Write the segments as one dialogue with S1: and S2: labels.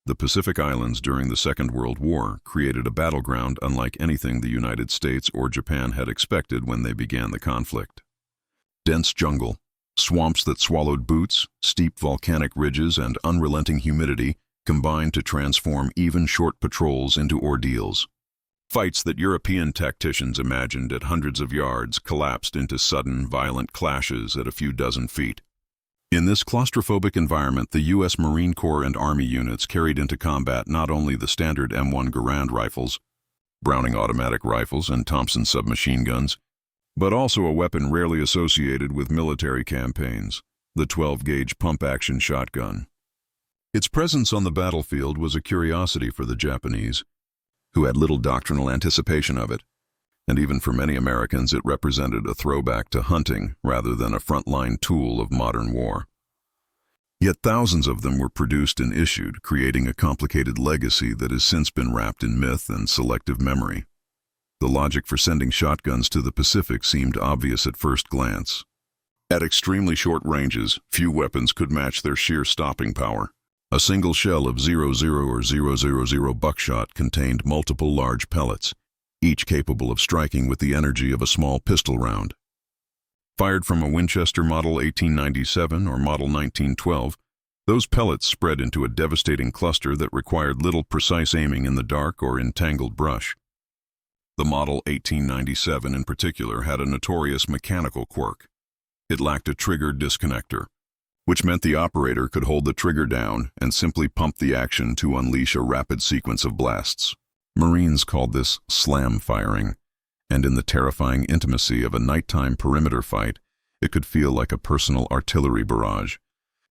S1: The Pacific Islands during the Second World War created a battleground unlike anything the United States or Japan had expected when they began the conflict. Dense jungle, swamps that swallowed boots, steep volcanic ridges, and unrelenting humidity combined to transform even short patrols into ordeals. Fights that European tacticians imagined at hundreds of yards collapsed into sudden, violent clashes at a few dozen feet. In this claustrophobic environment, the U.S. Marine Corps and Army units carried into combat not only the standard M1 Garand rifles, Browning automatic rifles, and Thompson submachine guns, but also a weapon rarely associated with military campaigns, the 12-gauge pump-action shotgun. Its presence on the battlefield was a curiosity for the Japanese, who had little doctrinal anticipation of it, and even for many Americans it represented a throwback to hunting rather than a frontline tool of modern war. Yet thousands of them were produced and issued, creating a complicated legacy that has since been wrapped in myth and selective memory. The logic for sending shotguns to the Pacific seemed obvious at first glance. At extremely short ranges, few weapons could match their sheer stopping power. A single shell of .00 or .000 buckshot contained multiple large pellets, each capable of striking with the energy of a small pistol round. Fired from a Winchester Model 1897 or Model 1912, those pellets spread into a devastating cluster that required little precise aiming in the dark or in tangled brush. The Model 1897 in particular had a notorious mechanical quirk. It lacked a trigger disconnector, which meant the operator could hold the trigger down and simply pump the action to unleash a rapid sequence of blasts. Marines called this slam firing, and in the terrifying intimacy of a nighttime perimeter fight, it could feel like a personal artillery barrage.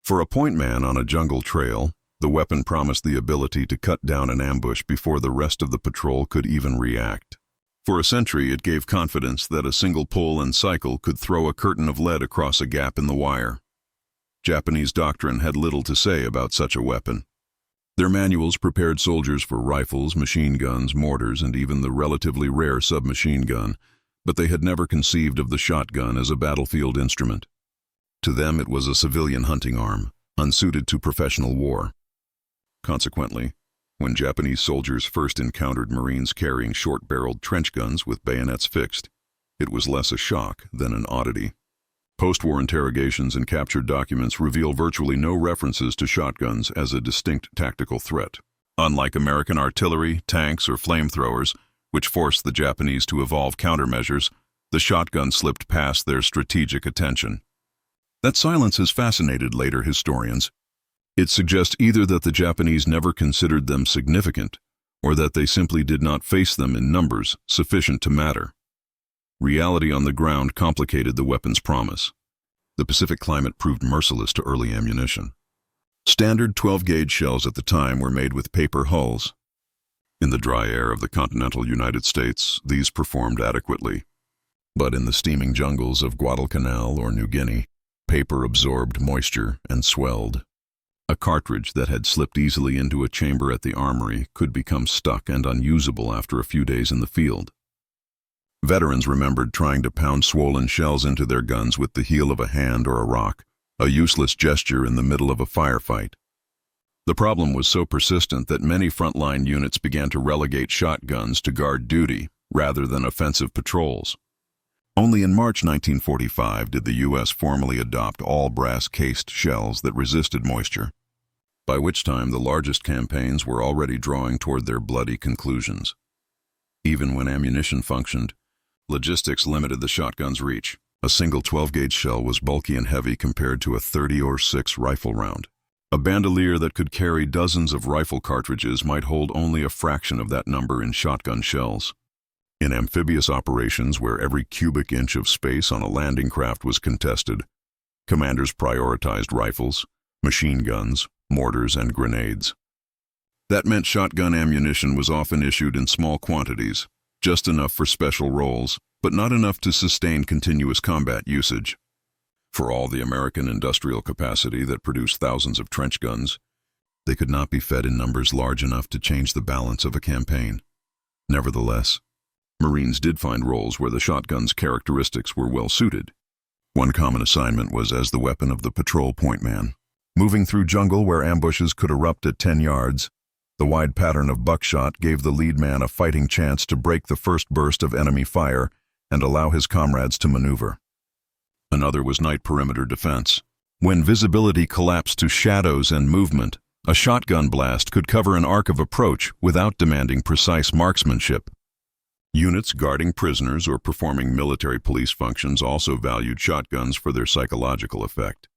S1: For a point man on a jungle trail, the weapon promised the ability to cut down an ambush before the rest of the patrol could even react. For a sentry, it gave confidence that a single pull and cycle could throw a curtain of lead across a gap in the wire. Japanese doctrine had little to say about such a weapon. Their manuals prepared soldiers for rifles, machine guns, mortars, and even the relatively rare submachine gun, but they had never conceived of the shotgun as a battlefield instrument. To them it was a civilian hunting arm, unsuited to professional war. Consequently, when Japanese soldiers first encountered Marines carrying short-barreled trench guns with bayonets fixed, it was less a shock than an oddity. Post-war interrogations and captured documents reveal virtually no references to shotguns as a distinct tactical threat. Unlike American artillery, tanks, or flamethrowers, which forced the Japanese to evolve countermeasures, the shotgun slipped past their strategic attention. That silence has fascinated later historians. It suggests either that the Japanese never considered them significant, or that they simply did not face them in numbers sufficient to matter. Reality on the ground complicated the weapon's promise. The Pacific climate proved merciless to early ammunition. Standard 12-gauge shells at the time were made with paper hulls. In the dry air of the continental United States, these performed adequately. But in the steaming jungles of Guadalcanal or New Guinea, paper absorbed moisture and swelled. A cartridge that had slipped easily into a chamber at the armory could become stuck and unusable after a few days in the field. Veterans remembered trying to pound swollen shells into their guns with the heel of a hand or a rock, a useless gesture in the middle of a firefight. The problem was so persistent that many frontline units began to relegate shotguns to guard duty rather than offensive patrols. Only in March 1945 did the U.S. formally adopt all brass-cased shells that resisted moisture, by which time the largest campaigns were already drawing toward their bloody conclusions. Even when ammunition functioned, logistics limited the shotgun's reach. A single 12-gauge shell was bulky and heavy compared to a 30 or 6 rifle round. A bandolier that could carry dozens of rifle cartridges might hold only a fraction of that number in shotgun shells. In amphibious operations where every cubic inch of space on a landing craft was contested, commanders prioritized rifles, machine guns, mortars, and grenades. That meant shotgun ammunition was often issued in small quantities, just enough for special roles, but not enough to sustain continuous combat usage. For all the American industrial capacity that produced thousands of trench guns, they could not be fed in numbers large enough to change the balance of a campaign. Nevertheless, Marines did find roles where the shotgun's characteristics were well suited. One common assignment was as the weapon of the patrol point man. Moving through jungle where ambushes could erupt at 10 yards, The wide pattern of buckshot gave the lead man a fighting chance to break the first burst of enemy fire and allow his comrades to maneuver. Another was night perimeter defense. When visibility collapsed to shadows and movement, a shotgun blast could cover an arc of approach without demanding precise marksmanship. Units guarding prisoners or performing military police functions also valued shotguns for their psychological effect.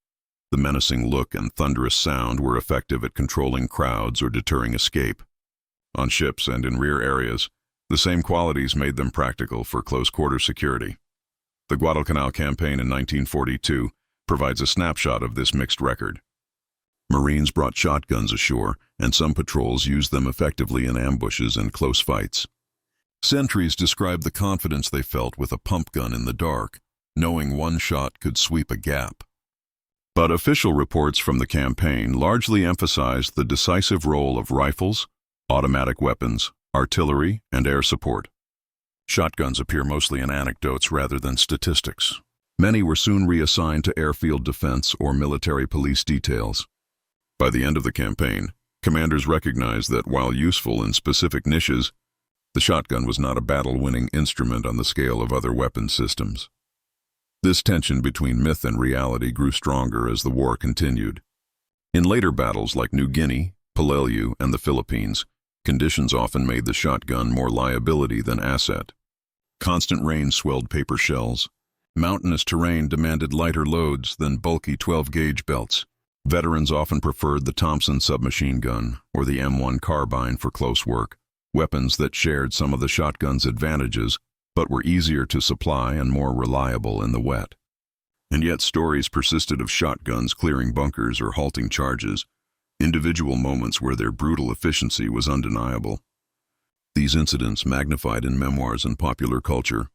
S1: The menacing look and thunderous sound were effective at controlling crowds or deterring escape. On ships and in rear areas, the same qualities made them practical for close-quarter security. The Guadalcanal campaign in 1942 provides a snapshot of this mixed record. Marines brought shotguns ashore, and some patrols used them effectively in ambushes and close fights. Sentries described the confidence they felt with a pump gun in the dark, knowing one shot could sweep a gap. But official reports from the campaign largely emphasized the decisive role of rifles, automatic weapons, artillery, and air support. Shotguns appear mostly in anecdotes rather than statistics. Many were soon reassigned to airfield defense or military police details. By the end of the campaign, commanders recognized that while useful in specific niches, the shotgun was not a battle-winning instrument on the scale of other weapon systems. This tension between myth and reality grew stronger as the war continued. In later battles like New Guinea, Peleliu, and the Philippines, conditions often made the shotgun more liability than asset. Constant rain swelled paper shells. Mountainous terrain demanded lighter loads than bulky 12-gauge belts. Veterans often preferred the Thompson submachine gun or the M1 carbine for close work, weapons that shared some of the shotgun's advantages but were easier to supply and more reliable in the wet. And yet stories persisted of shotguns clearing bunkers or halting charges, individual moments where their brutal efficiency was undeniable. These incidents, magnified in memoirs and popular culture,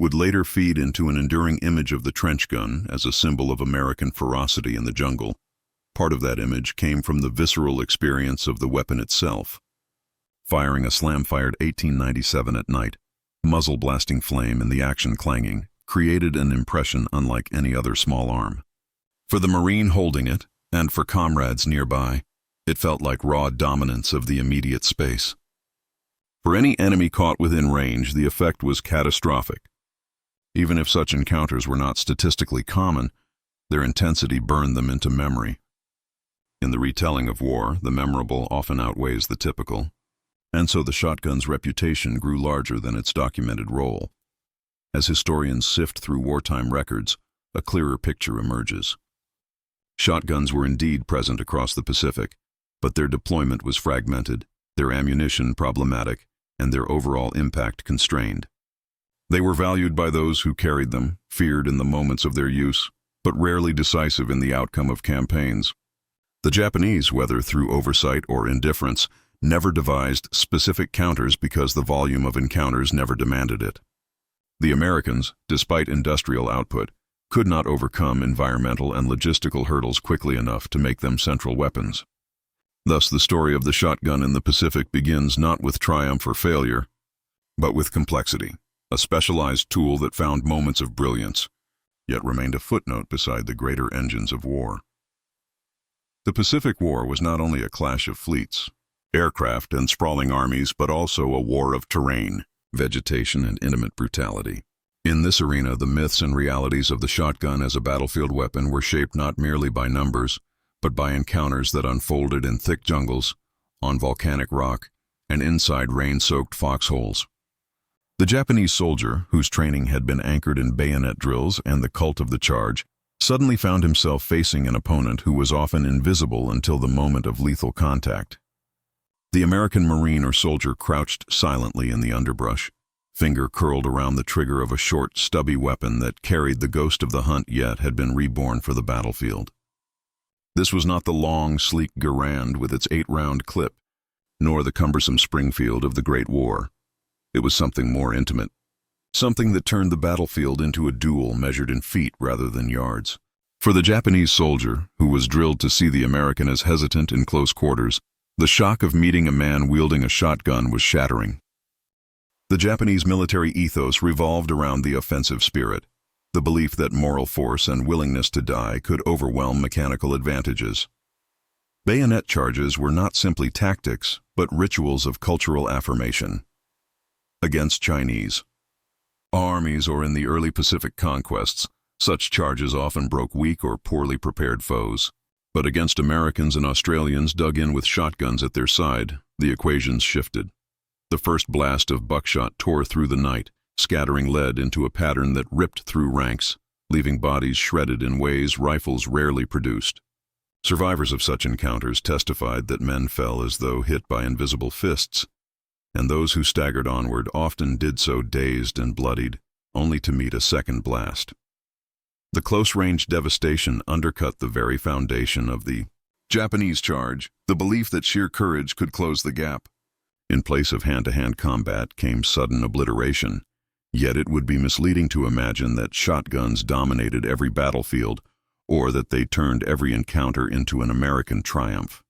S1: would later feed into an enduring image of the trench gun as a symbol of American ferocity in the jungle. Part of that image came from the visceral experience of the weapon itself. Firing a slam-fired 1897 at night, muzzle blasting flame and the action clanging, created an impression unlike any other small arm. For the Marine holding it, and for comrades nearby, it felt like raw dominance of the immediate space. For any enemy caught within range, the effect was catastrophic. Even if such encounters were not statistically common, their intensity burned them into memory. In the retelling of war, the memorable often outweighs the typical, and so the shotgun's reputation grew larger than its documented role. As historians sift through wartime records, a clearer picture emerges. Shotguns were indeed present across the Pacific, but their deployment was fragmented, their ammunition problematic, and their overall impact constrained. They were valued by those who carried them, feared in the moments of their use, but rarely decisive in the outcome of campaigns. The Japanese, whether through oversight or indifference, never devised specific counters because the volume of encounters never demanded it. The Americans, despite industrial output, could not overcome environmental and logistical hurdles quickly enough to make them central weapons. Thus, the story of the shotgun in the Pacific begins not with triumph or failure, but with complexity, a specialized tool that found moments of brilliance, yet remained a footnote beside the greater engines of war. The Pacific War was not only a clash of fleets, aircraft, and sprawling armies, but also a war of terrain, vegetation, and intimate brutality. In this arena, the myths and realities of the shotgun as a battlefield weapon were shaped not merely by numbers, but by encounters that unfolded in thick jungles, on volcanic rock, and inside rain-soaked foxholes. The Japanese soldier, whose training had been anchored in bayonet drills and the cult of the charge, suddenly found himself facing an opponent who was often invisible until the moment of lethal contact. The American Marine or soldier crouched silently in the underbrush, finger curled around the trigger of a short, stubby weapon that carried the ghost of the hunt yet had been reborn for the battlefield. This was not the long, sleek Garand with its 8-round clip, nor the cumbersome Springfield of the Great War. It was something more intimate, something that turned the battlefield into a duel measured in feet rather than yards. For the Japanese soldier, who was drilled to see the American as hesitant in close quarters, the shock of meeting a man wielding a shotgun was shattering. The Japanese military ethos revolved around the offensive spirit, the belief that moral force and willingness to die could overwhelm mechanical advantages. Bayonet charges were not simply tactics, but rituals of cultural affirmation. Against Chinese armies or in the early Pacific conquests, such charges often broke weak or poorly prepared foes. But against Americans and Australians dug in with shotguns at their side, the equations shifted. The first blast of buckshot tore through the night, scattering lead into a pattern that ripped through ranks, leaving bodies shredded in ways rifles rarely produced. Survivors of such encounters testified that men fell as though hit by invisible fists, and those who staggered onward often did so dazed and bloodied, only to meet a second blast. The close-range devastation undercut the very foundation of the Japanese charge, the belief that sheer courage could close the gap. In place of hand-to-hand combat came sudden obliteration, yet it would be misleading to imagine that shotguns dominated every battlefield or that they turned every encounter into an American triumph.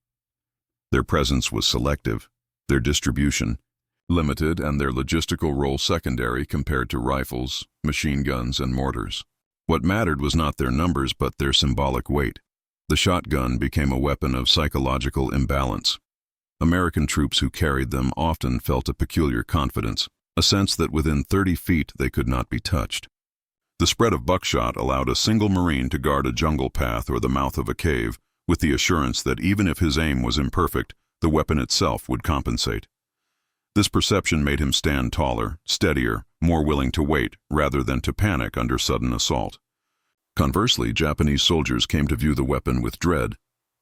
S1: Their presence was selective, their distribution limited, and their logistical role secondary compared to rifles, machine guns, and mortars. What mattered was not their numbers but their symbolic weight. The shotgun became a weapon of psychological imbalance. American troops who carried them often felt a peculiar confidence, a sense that within 30 feet they could not be touched. The spread of buckshot allowed a single Marine to guard a jungle path or the mouth of a cave, with the assurance that even if his aim was imperfect, the weapon itself would compensate. This perception made him stand taller, steadier, more willing to wait rather than to panic under sudden assault. Conversely, Japanese soldiers came to view the weapon with dread,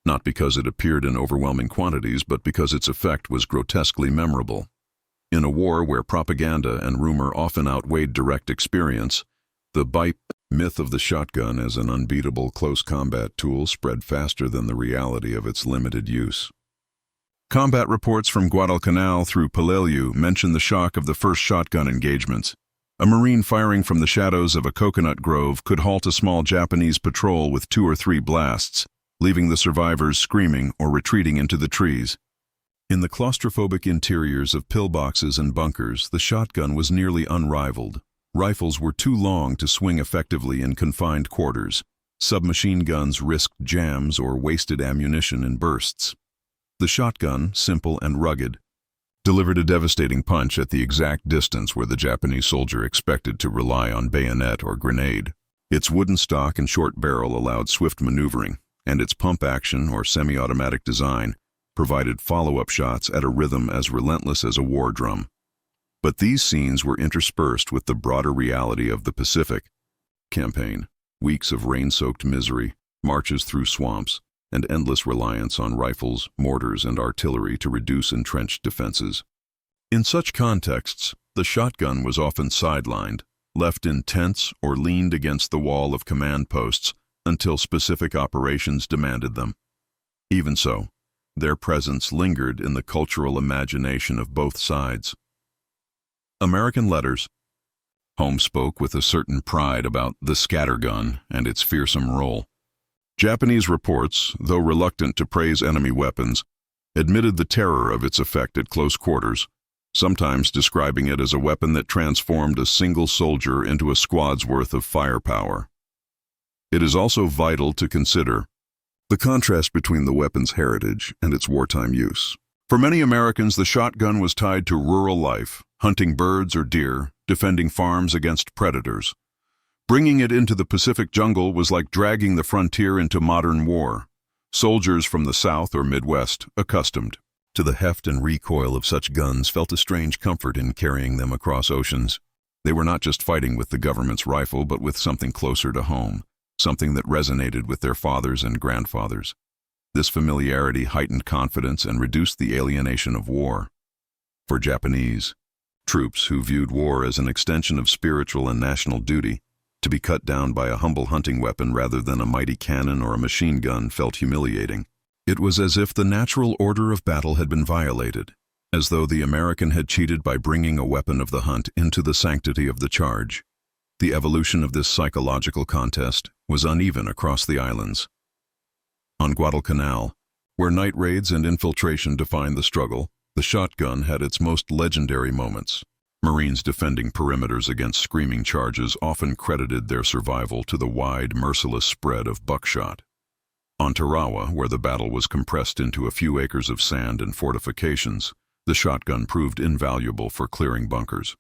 S1: not because it appeared in overwhelming quantities, but because its effect was grotesquely memorable. In a war where propaganda and rumor often outweighed direct experience, the myth of the shotgun as an unbeatable close combat tool spread faster than the reality of its limited use. Combat reports from Guadalcanal through Peleliu mention the shock of the first shotgun engagements. A Marine firing from the shadows of a coconut grove could halt a small Japanese patrol with 2 or 3 blasts, leaving the survivors screaming or retreating into the trees. In the claustrophobic interiors of pillboxes and bunkers, the shotgun was nearly unrivaled. Rifles were too long to swing effectively in confined quarters. Submachine guns risked jams or wasted ammunition in bursts. The shotgun, simple and rugged, delivered a devastating punch at the exact distance where the Japanese soldier expected to rely on bayonet or grenade. Its wooden stock and short barrel allowed swift maneuvering, and its pump action or semi-automatic design provided follow-up shots at a rhythm as relentless as a war drum. But these scenes were interspersed with the broader reality of the Pacific campaign, weeks of rain-soaked misery, marches through swamps, and endless reliance on rifles, mortars, and artillery to reduce entrenched defenses. In such contexts, the shotgun was often sidelined, left in tents or leaned against the wall of command posts until specific operations demanded them. Even so, their presence lingered in the cultural imagination of both sides. American letters. Home spoke with a certain pride about the scattergun and its fearsome role. Japanese reports, though reluctant to praise enemy weapons, admitted the terror of its effect at close quarters, sometimes describing it as a weapon that transformed a single soldier into a squad's worth of firepower. It is also vital to consider the contrast between the weapon's heritage and its wartime use. For many Americans, the shotgun was tied to rural life, hunting birds or deer, defending farms against predators. Bringing it into the Pacific jungle was like dragging the frontier into modern war. Soldiers from the South or Midwest, accustomed to the heft and recoil of such guns, felt a strange comfort in carrying them across oceans. They were not just fighting with the government's rifle, but with something closer to home, something that resonated with their fathers and grandfathers. This familiarity heightened confidence and reduced the alienation of war. For Japanese troops who viewed war as an extension of spiritual and national duty, to be cut down by a humble hunting weapon rather than a mighty cannon or a machine gun felt humiliating. It was as if the natural order of battle had been violated, as though the American had cheated by bringing a weapon of the hunt into the sanctity of the charge. The evolution of this psychological contest was uneven across the islands. On Guadalcanal, where night raids and infiltration defined the struggle, the shotgun had its most legendary moments. Marines defending perimeters against screaming charges often credited their survival to the wide, merciless spread of buckshot. On Tarawa, where the battle was compressed into a few acres of sand and fortifications, the shotgun proved invaluable for clearing bunkers.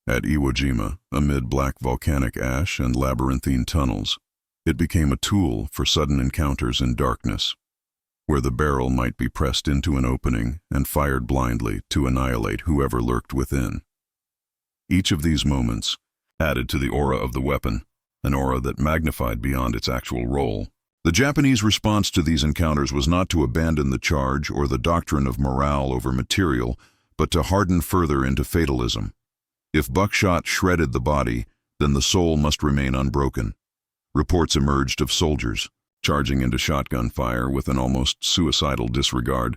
S1: At Iwo Jima, amid black volcanic ash and labyrinthine tunnels, it became a tool for sudden encounters in darkness, where the barrel might be pressed into an opening and fired blindly to annihilate whoever lurked within. Each of these moments added to the aura of the weapon, an aura that magnified beyond its actual role. The Japanese response to these encounters was not to abandon the charge or the doctrine of morale over material, but to harden further into fatalism. If buckshot shredded the body, then the soul must remain unbroken. Reports emerged of soldiers charging into shotgun fire with an almost suicidal disregard,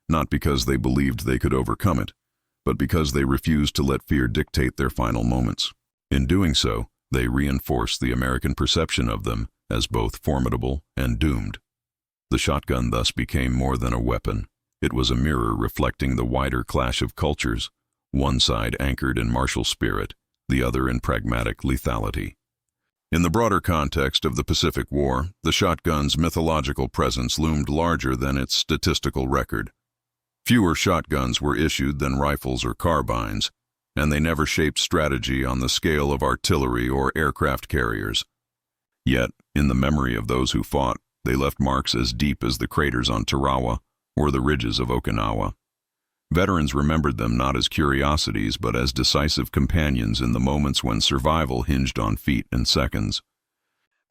S1: not because they believed they could overcome it, but because they refused to let fear dictate their final moments. In doing so, they reinforced the American perception of them as both formidable and doomed. The shotgun thus became more than a weapon. It was a mirror reflecting the wider clash of cultures, one side anchored in martial spirit, the other in pragmatic lethality. In the broader context of the Pacific War, the shotgun's mythological presence loomed larger than its statistical record. Fewer shotguns were issued than rifles or carbines, and they never shaped strategy on the scale of artillery or aircraft carriers. Yet, in the memory of those who fought, they left marks as deep as the craters on Tarawa or the ridges of Okinawa. Veterans remembered them not as curiosities but as decisive companions in the moments when survival hinged on feet and seconds.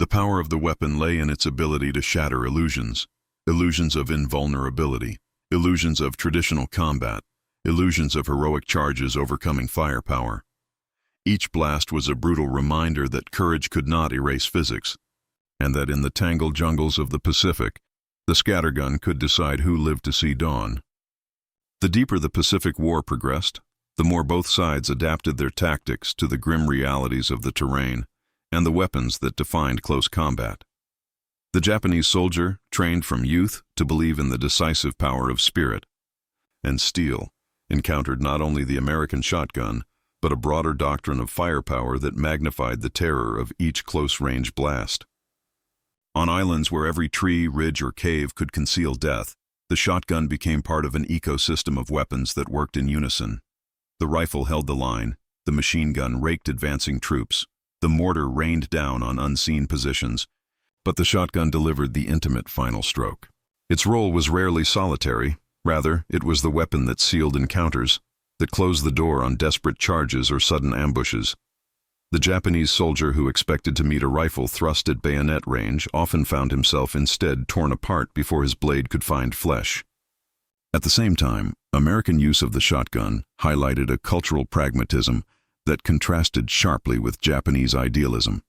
S1: The power of the weapon lay in its ability to shatter illusions of invulnerability, illusions of traditional combat, illusions of heroic charges overcoming firepower. Each blast was a brutal reminder that courage could not erase physics, and that in the tangled jungles of the Pacific, the scattergun could decide who lived to see dawn. The deeper the Pacific War progressed, the more both sides adapted their tactics to the grim realities of the terrain and the weapons that defined close combat. The Japanese soldier trained from youth to believe in the decisive power of spirit, and steel encountered not only the American shotgun, but a broader doctrine of firepower that magnified the terror of each close-range blast. On islands where every tree, ridge, or cave could conceal death, the shotgun became part of an ecosystem of weapons that worked in unison. The rifle held the line, the machine gun raked advancing troops, the mortar rained down on unseen positions, but the shotgun delivered the intimate final stroke. Its role was rarely solitary, rather, it was the weapon that sealed encounters, that closed the door on desperate charges or sudden ambushes. The Japanese soldier who expected to meet a rifle thrust at bayonet range often found himself instead torn apart before his blade could find flesh. At the same time, American use of the shotgun highlighted a cultural pragmatism that contrasted sharply with Japanese idealism.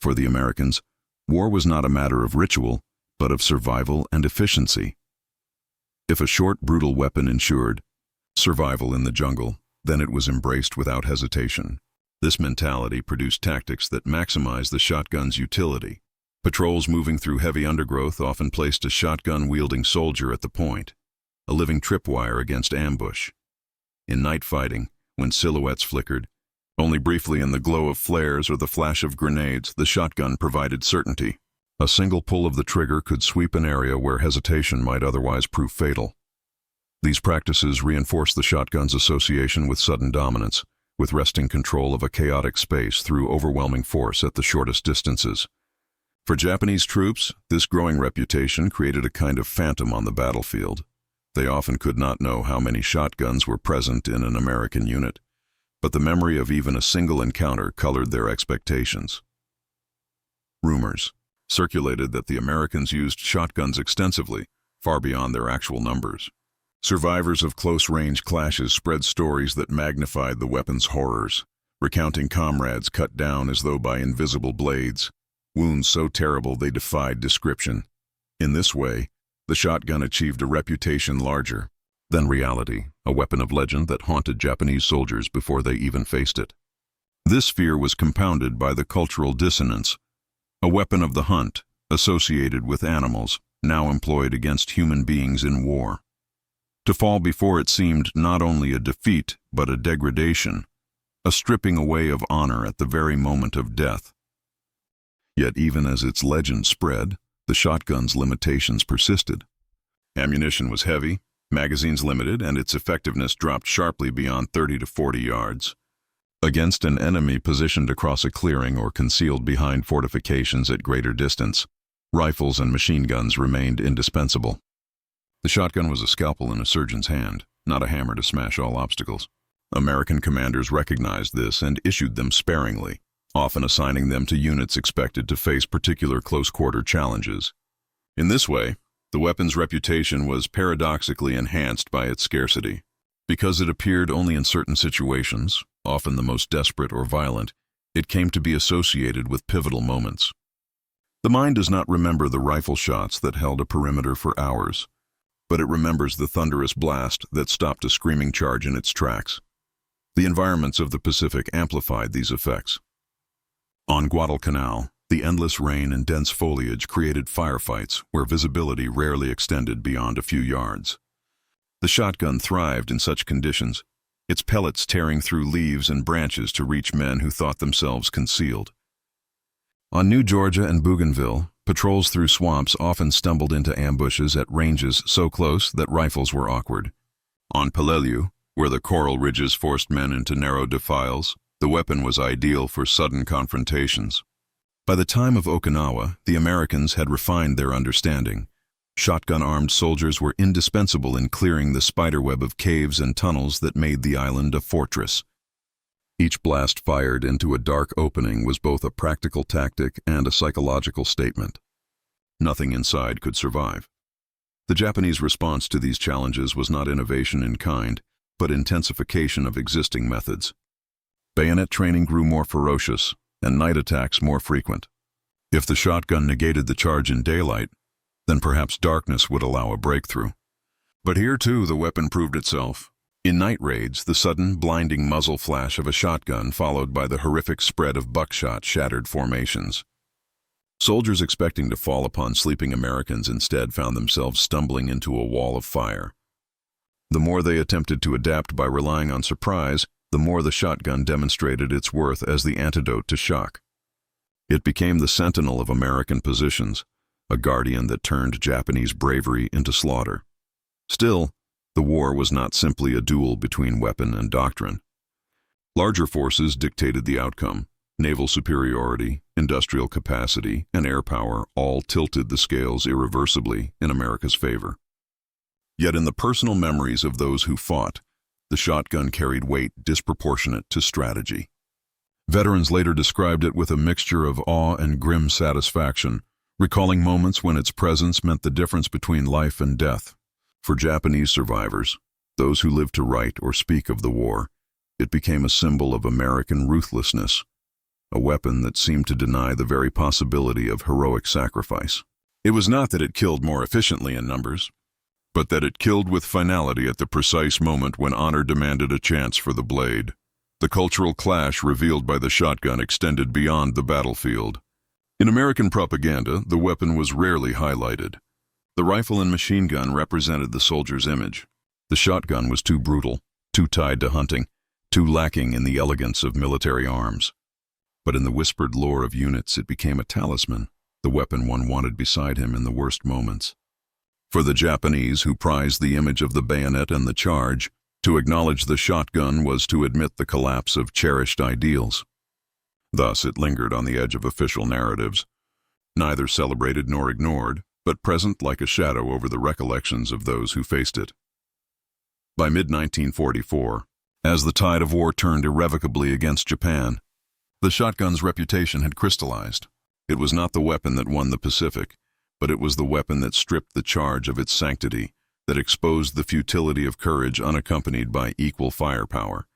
S1: For the Americans, war was not a matter of ritual, but of survival and efficiency. If a short, brutal weapon ensured survival in the jungle, then it was embraced without hesitation. This mentality produced tactics that maximized the shotgun's utility. Patrols moving through heavy undergrowth often placed a shotgun-wielding soldier at the point, a living tripwire against ambush. In night fighting, when silhouettes flickered, only briefly in the glow of flares or the flash of grenades, the shotgun provided certainty. A single pull of the trigger could sweep an area where hesitation might otherwise prove fatal. These practices reinforced the shotgun's association with sudden dominance, with wresting control of a chaotic space through overwhelming force at the shortest distances. For Japanese troops, this growing reputation created a kind of phantom on the battlefield. They often could not know how many shotguns were present in an American unit, but the memory of even a single encounter colored their expectations. Rumors circulated that the Americans used shotguns extensively, far beyond their actual numbers. Survivors of close-range clashes spread stories that magnified the weapon's horrors, recounting comrades cut down as though by invisible blades, wounds so terrible they defied description. In this way, the shotgun achieved a reputation larger than reality, a weapon of legend that haunted Japanese soldiers before they even faced it. This fear was compounded by the cultural dissonance, a weapon of the hunt, associated with animals, now employed against human beings in war. To fall before it seemed not only a defeat, but a degradation, a stripping away of honor at the very moment of death. Yet even as its legend spread, the shotgun's limitations persisted. Ammunition was heavy, magazines limited, and its effectiveness dropped sharply beyond 30 to 40 yards. Against an enemy positioned across a clearing or concealed behind fortifications at greater distance, rifles and machine guns remained indispensable. The shotgun was a scalpel in a surgeon's hand, not a hammer to smash all obstacles. American commanders recognized this and issued them sparingly, often assigning them to units expected to face particular close-quarter challenges. In this way, the weapon's reputation was paradoxically enhanced by its scarcity. Because it appeared only in certain situations, often the most desperate or violent, it came to be associated with pivotal moments. The mind does not remember the rifle shots that held a perimeter for hours, but it remembers the thunderous blast that stopped a screaming charge in its tracks. The environments of the Pacific amplified these effects. On Guadalcanal, the endless rain and dense foliage created firefights where visibility rarely extended beyond a few yards. The shotgun thrived in such conditions, its pellets tearing through leaves and branches to reach men who thought themselves concealed. On New Georgia and Bougainville, patrols through swamps often stumbled into ambushes at ranges so close that rifles were awkward. On Peleliu, where the coral ridges forced men into narrow defiles, the weapon was ideal for sudden confrontations. By the time of Okinawa, the Americans had refined their understanding. Shotgun-armed soldiers were indispensable in clearing the spiderweb of caves and tunnels that made the island a fortress. Each blast fired into a dark opening was both a practical tactic and a psychological statement. Nothing inside could survive. The Japanese response to these challenges was not innovation in kind, but intensification of existing methods. Bayonet training grew more ferocious, and night attacks more frequent. If the shotgun negated the charge in daylight, then perhaps darkness would allow a breakthrough. But here too the weapon proved itself. In night raids, the sudden, blinding muzzle flash of a shotgun followed by the horrific spread of buckshot shattered formations. Soldiers expecting to fall upon sleeping Americans instead found themselves stumbling into a wall of fire. The more they attempted to adapt by relying on surprise, the more the shotgun demonstrated its worth as the antidote to shock. It became the sentinel of American positions, a guardian that turned Japanese bravery into slaughter. Still, the war was not simply a duel between weapon and doctrine. Larger forces dictated the outcome. Naval superiority, industrial capacity, and air power all tilted the scales irreversibly in America's favor. Yet in the personal memories of those who fought, the shotgun carried weight disproportionate to strategy. Veterans later described it with a mixture of awe and grim satisfaction, recalling moments when its presence meant the difference between life and death. For Japanese survivors, those who lived to write or speak of the war, it became a symbol of American ruthlessness, a weapon that seemed to deny the very possibility of heroic sacrifice. It was not that it killed more efficiently in numbers, but that it killed with finality at the precise moment when honor demanded a chance for the blade. The cultural clash revealed by the shotgun extended beyond the battlefield. In American propaganda, the weapon was rarely highlighted. The rifle and machine gun represented the soldier's image. The shotgun was too brutal, too tied to hunting, too lacking in the elegance of military arms. But in the whispered lore of units, it became a talisman, the weapon one wanted beside him in the worst moments. For the Japanese, who prized the image of the bayonet and the charge, to acknowledge the shotgun was to admit the collapse of cherished ideals. Thus it lingered on the edge of official narratives, neither celebrated nor ignored, but present like a shadow over the recollections of those who faced it. By mid-1944, as the tide of war turned irrevocably against Japan, the shotgun's reputation had crystallized. It was not the weapon that won the Pacific, but it was the weapon that stripped the charge of its sanctity, that exposed the futility of courage unaccompanied by equal firepower.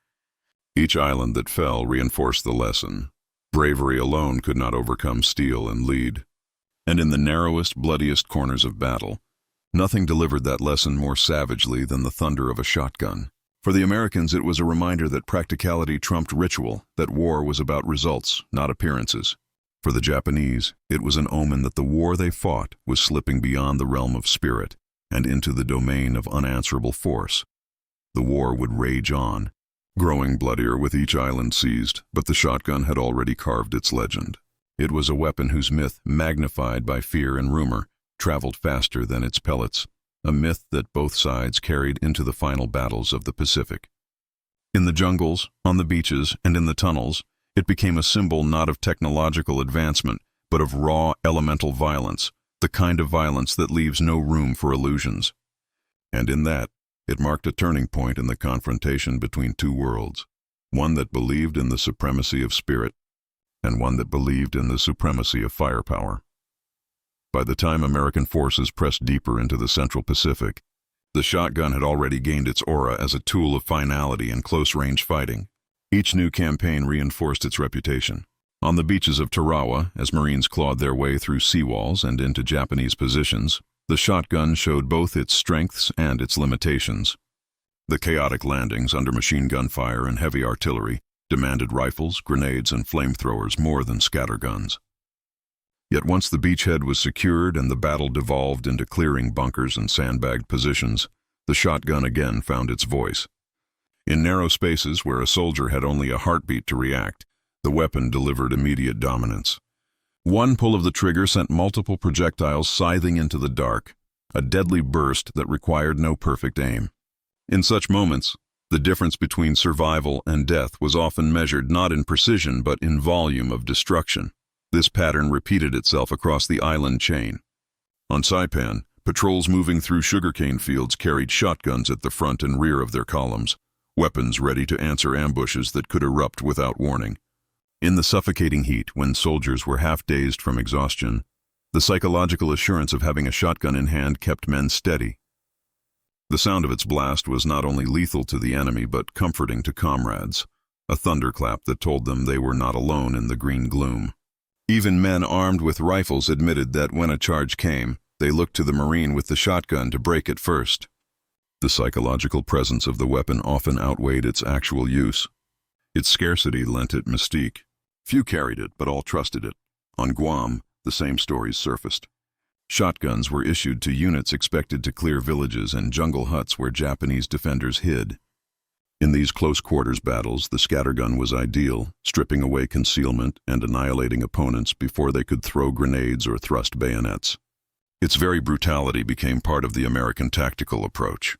S1: Each island that fell reinforced the lesson. Bravery alone could not overcome steel and lead. And in the narrowest, bloodiest corners of battle, nothing delivered that lesson more savagely than the thunder of a shotgun. For the Americans, it was a reminder that practicality trumped ritual, that war was about results, not appearances. For the Japanese, it was an omen that the war they fought was slipping beyond the realm of spirit and into the domain of unanswerable force. The war would rage on, growing bloodier with each island seized, but the shotgun had already carved its legend. It was a weapon whose myth, magnified by fear and rumor, traveled faster than its pellets, a myth that both sides carried into the final battles of the Pacific. In the jungles, on the beaches, and in the tunnels, it became a symbol not of technological advancement, but of raw, elemental violence, the kind of violence that leaves no room for illusions. And in that, it marked a turning point in the confrontation between two worlds, one that believed in the supremacy of spirit, and one that believed in the supremacy of firepower. By the time American forces pressed deeper into the Central Pacific, the shotgun had already gained its aura as a tool of finality and close-range fighting. Each new campaign reinforced its reputation. On the beaches of Tarawa, as Marines clawed their way through seawalls and into Japanese positions, the shotgun showed both its strengths and its limitations. The chaotic landings under machine gun fire and heavy artillery demanded rifles, grenades, and flamethrowers more than scatterguns. Yet once the beachhead was secured and the battle devolved into clearing bunkers and sandbagged positions, the shotgun again found its voice. In narrow spaces where a soldier had only a heartbeat to react, the weapon delivered immediate dominance. One pull of the trigger sent multiple projectiles scything into the dark, a deadly burst that required no perfect aim. In such moments, the difference between survival and death was often measured not in precision but in volume of destruction. This pattern repeated itself across the island chain. On Saipan, patrols moving through sugarcane fields carried shotguns at the front and rear of their columns, weapons ready to answer ambushes that could erupt without warning. In the suffocating heat, when soldiers were half-dazed from exhaustion, the psychological assurance of having a shotgun in hand kept men steady. The sound of its blast was not only lethal to the enemy but comforting to comrades, a thunderclap that told them they were not alone in the green gloom. Even men armed with rifles admitted that when a charge came, they looked to the Marine with the shotgun to break it first. The psychological presence of the weapon often outweighed its actual use. Its scarcity lent it mystique. Few carried it, but all trusted it. On Guam, the same stories surfaced. Shotguns were issued to units expected to clear villages and jungle huts where Japanese defenders hid. In these close-quarters battles, the scattergun was ideal, stripping away concealment and annihilating opponents before they could throw grenades or thrust bayonets. Its very brutality became part of the American tactical approach.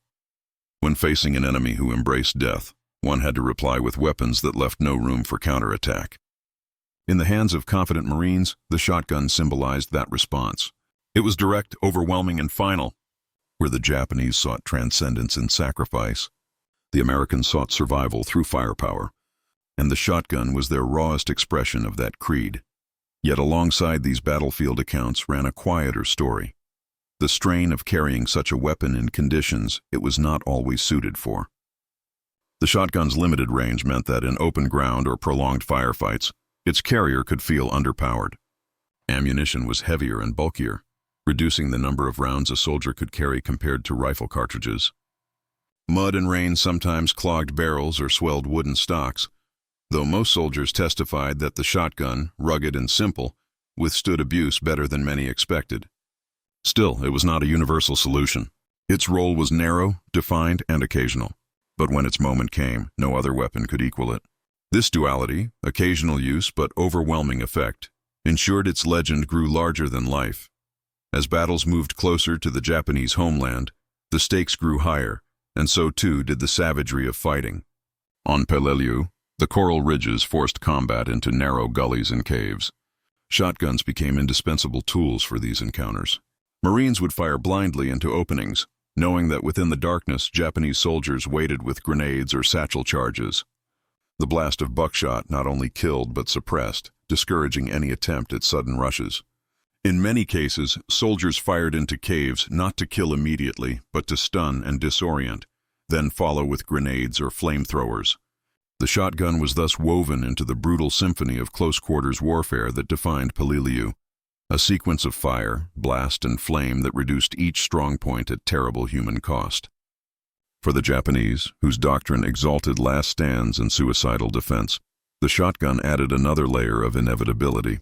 S1: When facing an enemy who embraced death, one had to reply with weapons that left no room for counterattack. In the hands of confident Marines, the shotgun symbolized that response. It was direct, overwhelming, and final. Where the Japanese sought transcendence in sacrifice, the Americans sought survival through firepower, and the shotgun was their rawest expression of that creed. Yet alongside these battlefield accounts ran a quieter story. The strain of carrying such a weapon in conditions it was not always suited for. The shotgun's limited range meant that in open ground or prolonged firefights, its carrier could feel underpowered. Ammunition was heavier and bulkier, reducing the number of rounds a soldier could carry compared to rifle cartridges. Mud and rain sometimes clogged barrels or swelled wooden stocks, though most soldiers testified that the shotgun, rugged and simple, withstood abuse better than many expected. Still, it was not a universal solution. Its role was narrow, defined, and occasional. But when its moment came, no other weapon could equal it. This duality, occasional use but overwhelming effect, ensured its legend grew larger than life. As battles moved closer to the Japanese homeland, the stakes grew higher, and so too did the savagery of fighting. On Peleliu, the coral ridges forced combat into narrow gullies and caves. Shotguns became indispensable tools for these encounters. Marines would fire blindly into openings, knowing that within the darkness Japanese soldiers waited with grenades or satchel charges. The blast of buckshot not only killed but suppressed, discouraging any attempt at sudden rushes. In many cases, soldiers fired into caves not to kill immediately, but to stun and disorient, then follow with grenades or flamethrowers. The shotgun was thus woven into the brutal symphony of close-quarters warfare that defined Peleliu, a sequence of fire, blast, and flame that reduced each strong point at terrible human cost. For the Japanese, whose doctrine exalted last stands and suicidal defense, the shotgun added another layer of inevitability.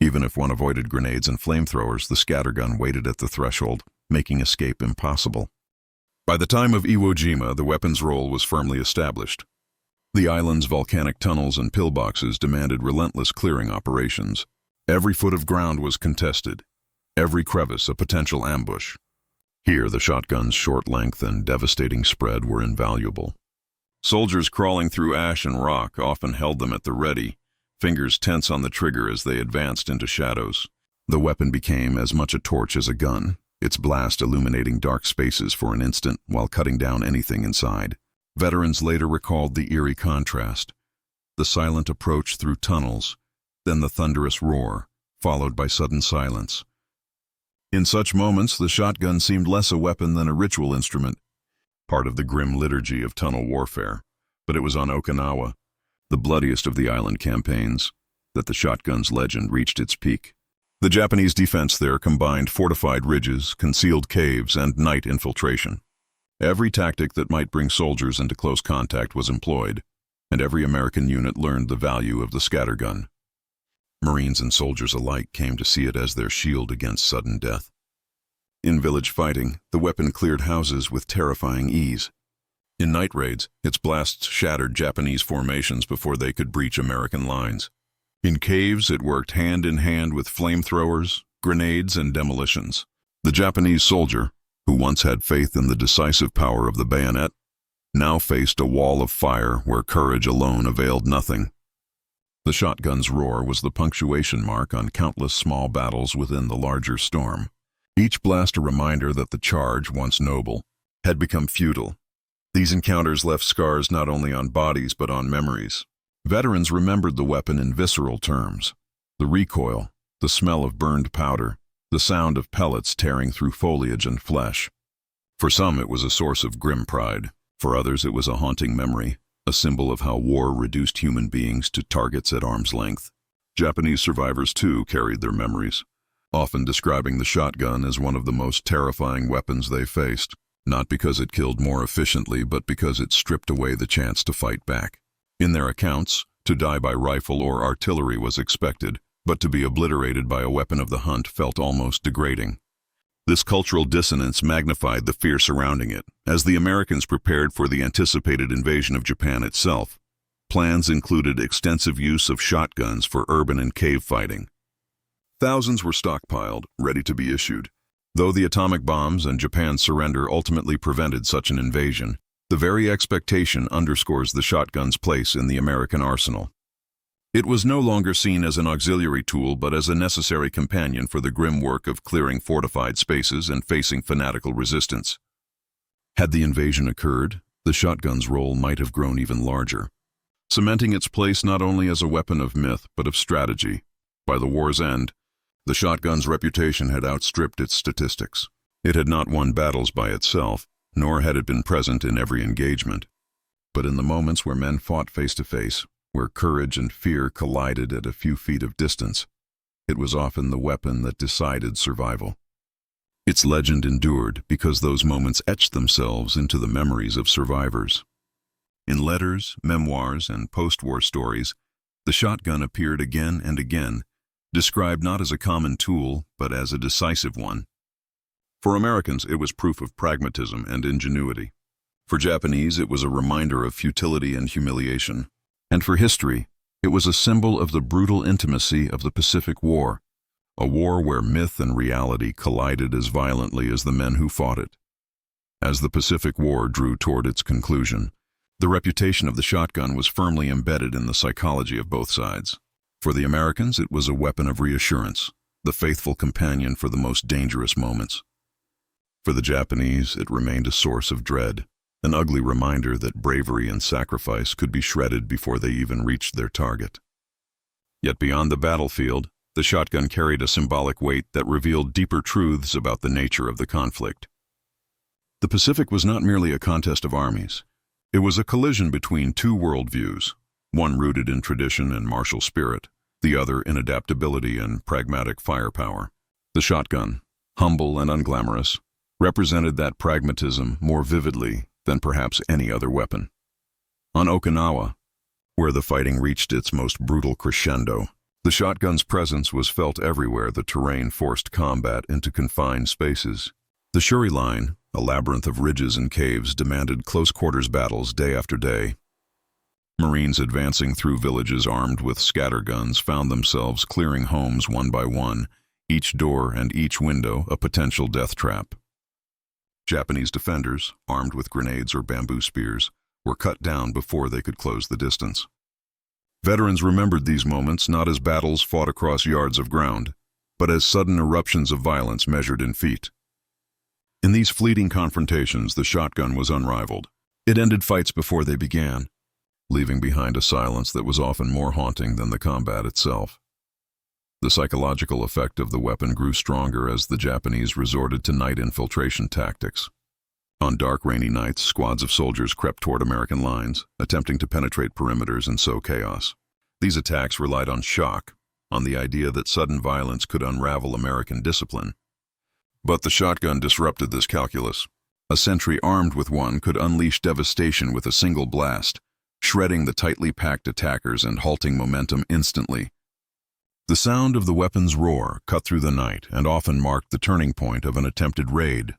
S1: Even if one avoided grenades and flamethrowers, the scattergun waited at the threshold, making escape impossible. By the time of Iwo Jima, the weapon's role was firmly established. The island's volcanic tunnels and pillboxes demanded relentless clearing operations. Every foot of ground was contested, every crevice a potential ambush. Here, the shotgun's short length and devastating spread were invaluable. Soldiers crawling through ash and rock often held them at the ready, fingers tense on the trigger as they advanced into shadows. The weapon became as much a torch as a gun, its blast illuminating dark spaces for an instant while cutting down anything inside. Veterans later recalled the eerie contrast: the silent approach through tunnels, then the thunderous roar, followed by sudden silence. In such moments, the shotgun seemed less a weapon than a ritual instrument, part of the grim liturgy of tunnel warfare. But it was on Okinawa, the bloodiest of the island campaigns, that the shotgun's legend reached its peak. The Japanese defense there combined fortified ridges, concealed caves, and night infiltration. Every tactic that might bring soldiers into close contact was employed, and every American unit learned the value of the scattergun. Marines and soldiers alike came to see it as their shield against sudden death. In village fighting, the weapon cleared houses with terrifying ease. In night raids, its blasts shattered Japanese formations before they could breach American lines. In caves, it worked hand in hand with flamethrowers, grenades, and demolitions. The Japanese soldier, who once had faith in the decisive power of the bayonet, now faced a wall of fire where courage alone availed nothing. The shotgun's roar was the punctuation mark on countless small battles within the larger storm. Each blast a reminder that the charge, once noble, had become futile. These encounters left scars not only on bodies but on memories. Veterans remembered the weapon in visceral terms: the recoil, the smell of burned powder, the sound of pellets tearing through foliage and flesh. For some, it was a source of grim pride. For others, it was a haunting memory, a symbol of how war reduced human beings to targets at arm's length. Japanese survivors, too, carried their memories, often describing the shotgun as one of the most terrifying weapons they faced, not because it killed more efficiently, but because it stripped away the chance to fight back. In their accounts, to die by rifle or artillery was expected, but to be obliterated by a weapon of the hunt felt almost degrading. This cultural dissonance magnified the fear surrounding it, as the Americans prepared for the anticipated invasion of Japan itself. Plans included extensive use of shotguns for urban and cave fighting. Thousands were stockpiled, ready to be issued. Though the atomic bombs and Japan's surrender ultimately prevented such an invasion, the very expectation underscores the shotgun's place in the American arsenal. It was no longer seen as an auxiliary tool but as a necessary companion for the grim work of clearing fortified spaces and facing fanatical resistance. Had the invasion occurred, the shotgun's role might have grown even larger, cementing its place not only as a weapon of myth but of strategy. By the war's end, the shotgun's reputation had outstripped its statistics. It had not won battles by itself, nor had it been present in every engagement. But in the moments where men fought face to face, where courage and fear collided at a few feet of distance, it was often the weapon that decided survival. Its legend endured because those moments etched themselves into the memories of survivors. In letters, memoirs, and post-war stories, the shotgun appeared again and again, described not as a common tool, but as a decisive one. For Americans, it was proof of pragmatism and ingenuity. For Japanese, it was a reminder of futility and humiliation. And for history, it was a symbol of the brutal intimacy of the Pacific War, a war where myth and reality collided as violently as the men who fought it. As the Pacific War drew toward its conclusion, the reputation of the shotgun was firmly embedded in the psychology of both sides. For the Americans, it was a weapon of reassurance, the faithful companion for the most dangerous moments. For the Japanese, it remained a source of dread, an ugly reminder that bravery and sacrifice could be shredded before they even reached their target. Yet beyond the battlefield, the shotgun carried a symbolic weight that revealed deeper truths about the nature of the conflict. The Pacific was not merely a contest of armies. It was a collision between two worldviews, one rooted in tradition and martial spirit, the other in adaptability and pragmatic firepower. The shotgun, humble and unglamorous, represented that pragmatism more vividly than perhaps any other weapon. On Okinawa, where the fighting reached its most brutal crescendo, the shotgun's presence was felt everywhere the terrain forced combat into confined spaces. The Shuri Line, a labyrinth of ridges and caves, demanded close-quarters battles day after day. Marines advancing through villages armed with scatter guns found themselves clearing homes one by one, each door and each window a potential death trap. Japanese defenders, armed with grenades or bamboo spears, were cut down before they could close the distance. Veterans remembered these moments not as battles fought across yards of ground, but as sudden eruptions of violence measured in feet. In these fleeting confrontations, the shotgun was unrivaled. It ended fights before they began, leaving behind a silence that was often more haunting than the combat itself. The psychological effect of the weapon grew stronger as the Japanese resorted to night infiltration tactics. On dark, rainy nights, squads of soldiers crept toward American lines, attempting to penetrate perimeters and sow chaos. These attacks relied on shock, on the idea that sudden violence could unravel American discipline. But the shotgun disrupted this calculus. A sentry armed with one could unleash devastation with a single blast, shredding the tightly packed attackers and halting momentum instantly. The sound of the weapon's roar cut through the night and often marked the turning point of an attempted raid.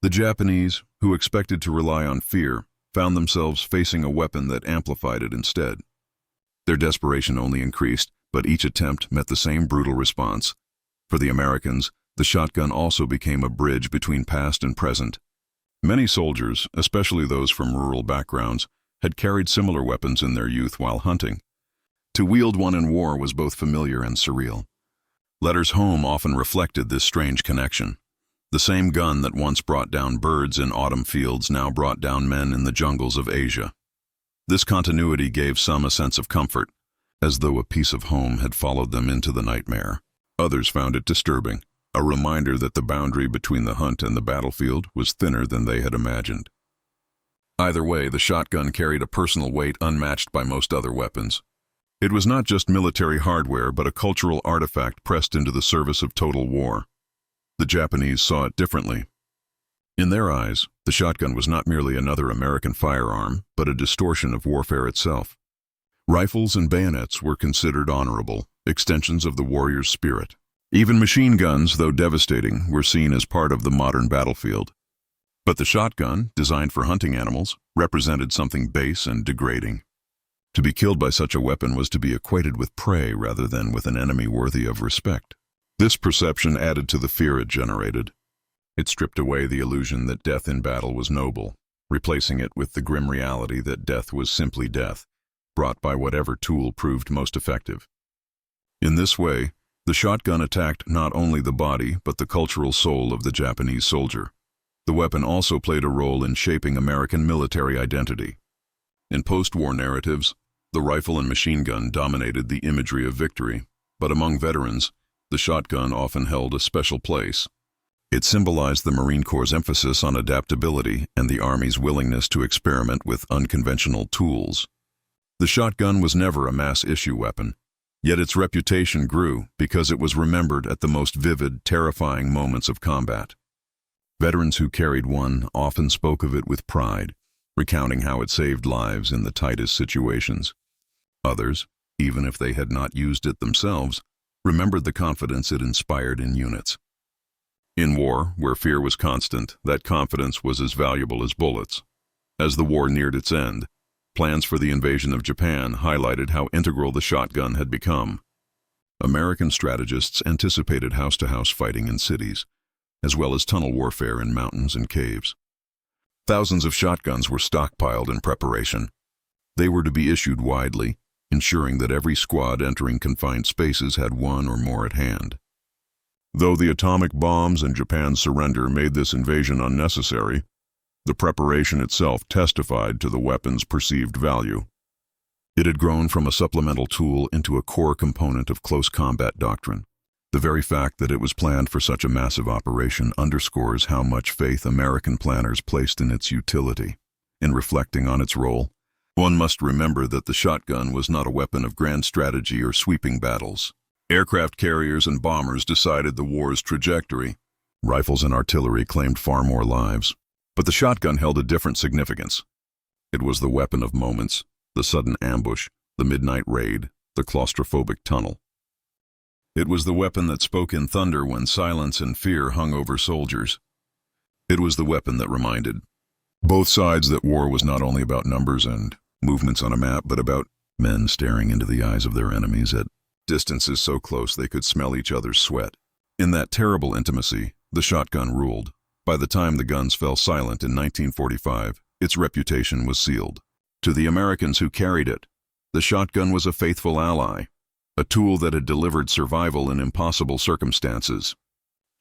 S1: The Japanese, who expected to rely on fear, found themselves facing a weapon that amplified it instead. Their desperation only increased, but each attempt met the same brutal response. For the Americans, the shotgun also became a bridge between past and present. Many soldiers, especially those from rural backgrounds, had carried similar weapons in their youth while hunting. To wield one in war was both familiar and surreal. Letters home often reflected this strange connection. The same gun that once brought down birds in autumn fields now brought down men in the jungles of Asia. This continuity gave some a sense of comfort, as though a piece of home had followed them into the nightmare. Others found it disturbing, a reminder that the boundary between the hunt and the battlefield was thinner than they had imagined. Either way, the shotgun carried a personal weight unmatched by most other weapons. It was not just military hardware, but a cultural artifact pressed into the service of total war. The Japanese saw it differently. In their eyes, the shotgun was not merely another American firearm, but a distortion of warfare itself. Rifles and bayonets were considered honorable, extensions of the warrior's spirit. Even machine guns, though devastating, were seen as part of the modern battlefield. But the shotgun, designed for hunting animals, represented something base and degrading. To be killed by such a weapon was to be equated with prey rather than with an enemy worthy of respect. This perception added to the fear it generated. It stripped away the illusion that death in battle was noble, replacing it with the grim reality that death was simply death, brought by whatever tool proved most effective. In this way, the shotgun attacked not only the body but the cultural soul of the Japanese soldier. The weapon also played a role in shaping American military identity. In post-war narratives, the rifle and machine gun dominated the imagery of victory, but among veterans, the shotgun often held a special place. It symbolized the Marine Corps' emphasis on adaptability and the Army's willingness to experiment with unconventional tools. The shotgun was never a mass-issue weapon, yet its reputation grew because it was remembered at the most vivid, terrifying moments of combat. Veterans who carried one often spoke of it with pride, recounting how it saved lives in the tightest situations. Others, even if they had not used it themselves, remembered the confidence it inspired in units. In war, where fear was constant, that confidence was as valuable as bullets. As the war neared its end, plans for the invasion of Japan highlighted how integral the shotgun had become. American strategists anticipated house-to-house fighting in cities, as well as tunnel warfare in mountains and caves. Thousands of shotguns were stockpiled in preparation. They were to be issued widely, ensuring that every squad entering confined spaces had one or more at hand. Though the atomic bombs and Japan's surrender made this invasion unnecessary, the preparation itself testified to the weapon's perceived value. It had grown from a supplemental tool into a core component of close combat doctrine. The very fact that it was planned for such a massive operation underscores how much faith American planners placed in its utility. In reflecting on its role, one must remember that the shotgun was not a weapon of grand strategy or sweeping battles. Aircraft carriers and bombers decided the war's trajectory. Rifles and artillery claimed far more lives. But the shotgun held a different significance. It was the weapon of moments, the sudden ambush, the midnight raid, the claustrophobic tunnel. It was the weapon that spoke in thunder when silence and fear hung over soldiers. It was the weapon that reminded both sides that war was not only about numbers and movements on a map, but about men staring into the eyes of their enemies at distances so close they could smell each other's sweat. In that terrible intimacy, the shotgun ruled. By the time the guns fell silent in 1945, its reputation was sealed. To the Americans who carried it, the shotgun was a faithful ally, a tool that had delivered survival in impossible circumstances.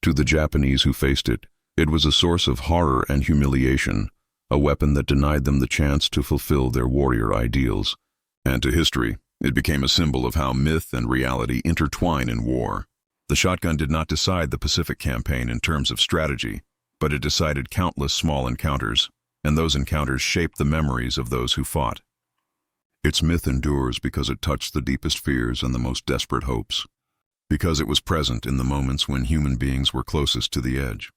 S1: To the Japanese who faced it, it was a source of horror and humiliation, a weapon that denied them the chance to fulfill their warrior ideals. And to history, it became a symbol of how myth and reality intertwine in war. The shotgun did not decide the Pacific Campaign in terms of strategy, but it decided countless small encounters, and those encounters shaped the memories of those who fought. Its myth endures because it touched the deepest fears and the most desperate hopes, because it was present in the moments when human beings were closest to the edge.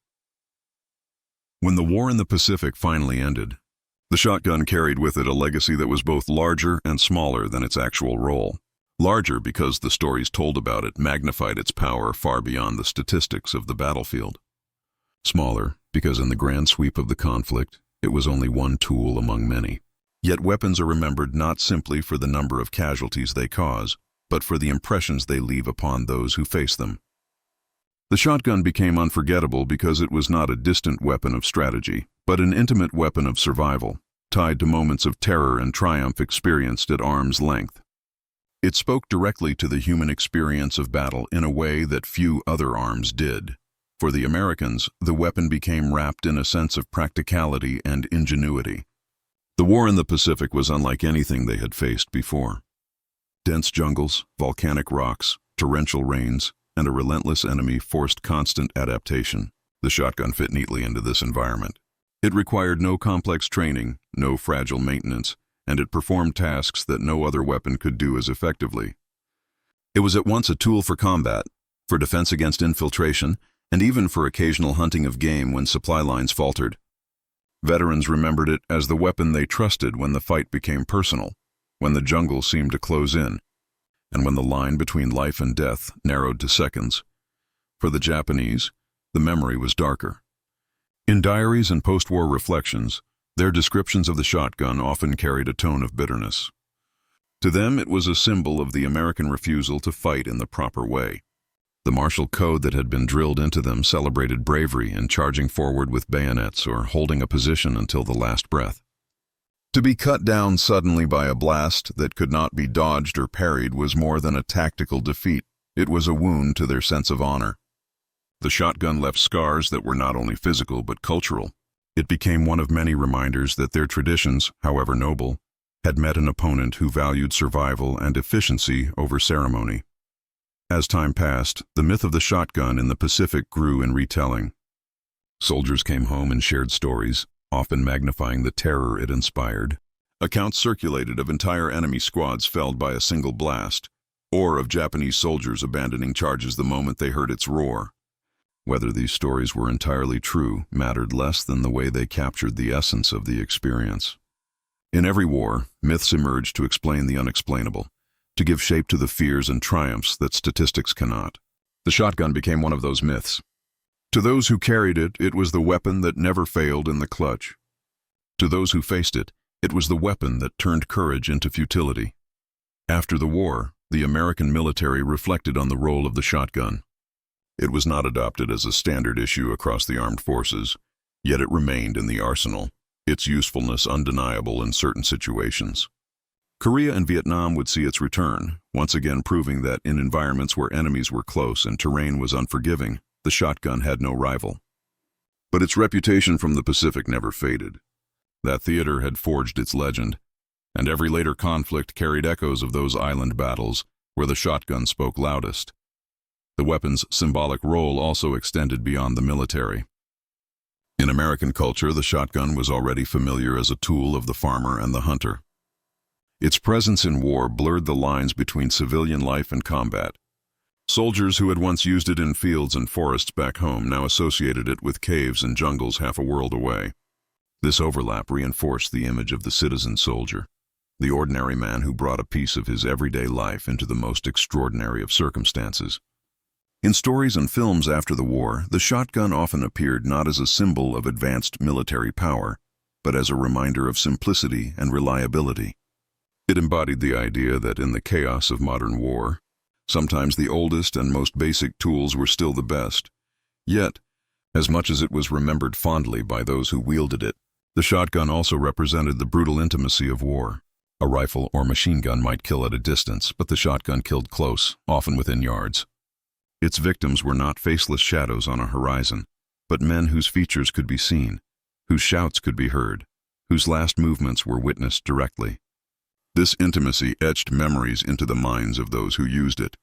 S1: When the war in the Pacific finally ended, the shotgun carried with it a legacy that was both larger and smaller than its actual role. Larger because the stories told about it magnified its power far beyond the statistics of the battlefield. Smaller because in the grand sweep of the conflict, it was only one tool among many. Yet weapons are remembered not simply for the number of casualties they cause, but for the impressions they leave upon those who face them. The shotgun became unforgettable because it was not a distant weapon of strategy, but an intimate weapon of survival, tied to moments of terror and triumph experienced at arm's length. It spoke directly to the human experience of battle in a way that few other arms did. For the Americans, the weapon became wrapped in a sense of practicality and ingenuity. The war in the Pacific was unlike anything they had faced before. Dense jungles, volcanic rocks, torrential rains, and a relentless enemy forced constant adaptation. The shotgun fit neatly into this environment. It required no complex training, no fragile maintenance, and it performed tasks that no other weapon could do as effectively. It was at once a tool for combat, for defense against infiltration, and even for occasional hunting of game when supply lines faltered. Veterans remembered it as the weapon they trusted when the fight became personal, when the jungle seemed to close in, and when the line between life and death narrowed to seconds. For the Japanese, the memory was darker. In diaries and post-war reflections, their descriptions of the shotgun often carried a tone of bitterness. To them, it was a symbol of the American refusal to fight in the proper way. The martial code that had been drilled into them celebrated bravery in charging forward with bayonets or holding a position until the last breath. To be cut down suddenly by a blast that could not be dodged or parried was more than a tactical defeat. It was a wound to their sense of honor. The shotgun left scars that were not only physical but cultural. It became one of many reminders that their traditions, however noble, had met an opponent who valued survival and efficiency over ceremony. As time passed, the myth of the shotgun in the Pacific grew in retelling. Soldiers came home and shared stories, often magnifying the terror it inspired. Accounts circulated of entire enemy squads felled by a single blast, or of Japanese soldiers abandoning charges the moment they heard its roar. Whether these stories were entirely true mattered less than the way they captured the essence of the experience. In every war, myths emerged to explain the unexplainable, to give shape to the fears and triumphs that statistics cannot. The shotgun became one of those myths. To those who carried it, it was the weapon that never failed in the clutch. To those who faced it, it was the weapon that turned courage into futility. After the war, the American military reflected on the role of the shotgun. It was not adopted as a standard issue across the armed forces, yet it remained in the arsenal, its usefulness undeniable in certain situations. Korea and Vietnam would see its return, once again proving that in environments where enemies were close and terrain was unforgiving, the shotgun had no rival. But its reputation from the Pacific never faded. That theater had forged its legend, and every later conflict carried echoes of those island battles where the shotgun spoke loudest. The weapon's symbolic role also extended beyond the military. In American culture, the shotgun was already familiar as a tool of the farmer and the hunter. Its presence in war blurred the lines between civilian life and combat. Soldiers who had once used it in fields and forests back home now associated it with caves and jungles half a world away. This overlap reinforced the image of the citizen soldier, the ordinary man who brought a piece of his everyday life into the most extraordinary of circumstances. In stories and films after the war, the shotgun often appeared not as a symbol of advanced military power, but as a reminder of simplicity and reliability. It embodied the idea that in the chaos of modern war, sometimes the oldest and most basic tools were still the best. Yet, as much as it was remembered fondly by those who wielded it, the shotgun also represented the brutal intimacy of war. A rifle or machine gun might kill at a distance, but the shotgun killed close, often within yards. Its victims were not faceless shadows on a horizon, but men whose features could be seen, whose shouts could be heard, whose last movements were witnessed directly. This intimacy etched memories into the minds of those who used it.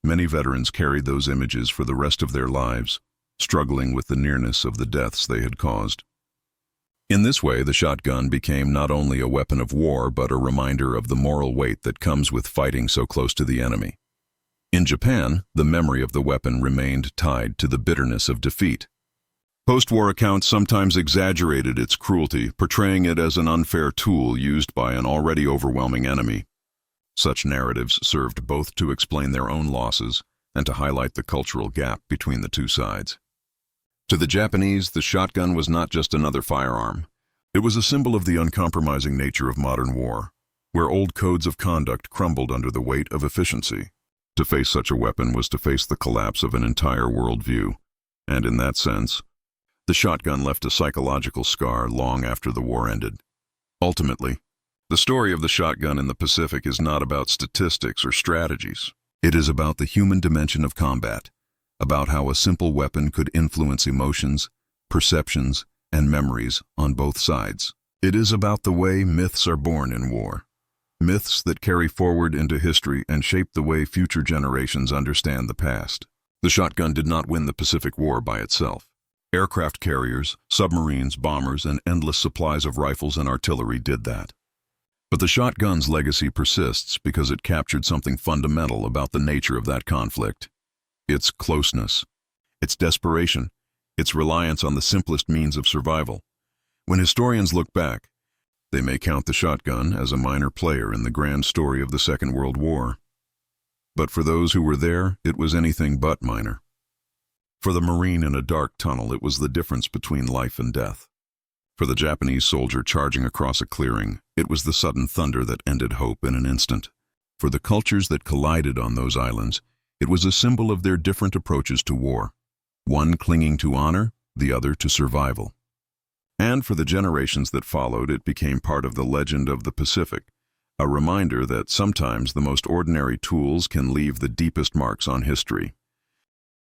S1: Many veterans carried those images for the rest of their lives, struggling with the nearness of the deaths they had caused. In this way, the shotgun became not only a weapon of war, but a reminder of the moral weight that comes with fighting so close to the enemy. In Japan, the memory of the weapon remained tied to the bitterness of defeat. Post-war accounts sometimes exaggerated its cruelty, portraying it as an unfair tool used by an already overwhelming enemy. Such narratives served both to explain their own losses and to highlight the cultural gap between the two sides. To the Japanese, the shotgun was not just another firearm. It was a symbol of the uncompromising nature of modern war, where old codes of conduct crumbled under the weight of efficiency. To face such a weapon was to face the collapse of an entire worldview, and in that sense, the shotgun left a psychological scar long after the war ended. Ultimately, the story of the shotgun in the Pacific is not about statistics or strategies. It is about the human dimension of combat, about how a simple weapon could influence emotions, perceptions, and memories on both sides. It is about the way myths are born in war, myths that carry forward into history and shape the way future generations understand the past. The shotgun did not win the Pacific War by itself. Aircraft carriers, submarines, bombers, and endless supplies of rifles and artillery did that. But the shotgun's legacy persists because it captured something fundamental about the nature of that conflict. Its closeness, its desperation, its reliance on the simplest means of survival. When historians look back, they may count the shotgun as a minor player in the grand story of the Second World War. But for those who were there, it was anything but minor. For the Marine in a dark tunnel, it was the difference between life and death. For the Japanese soldier charging across a clearing, it was the sudden thunder that ended hope in an instant. For the cultures that collided on those islands, it was a symbol of their different approaches to war, one clinging to honor, the other to survival. And for the generations that followed, it became part of the legend of the Pacific, a reminder that sometimes the most ordinary tools can leave the deepest marks on history.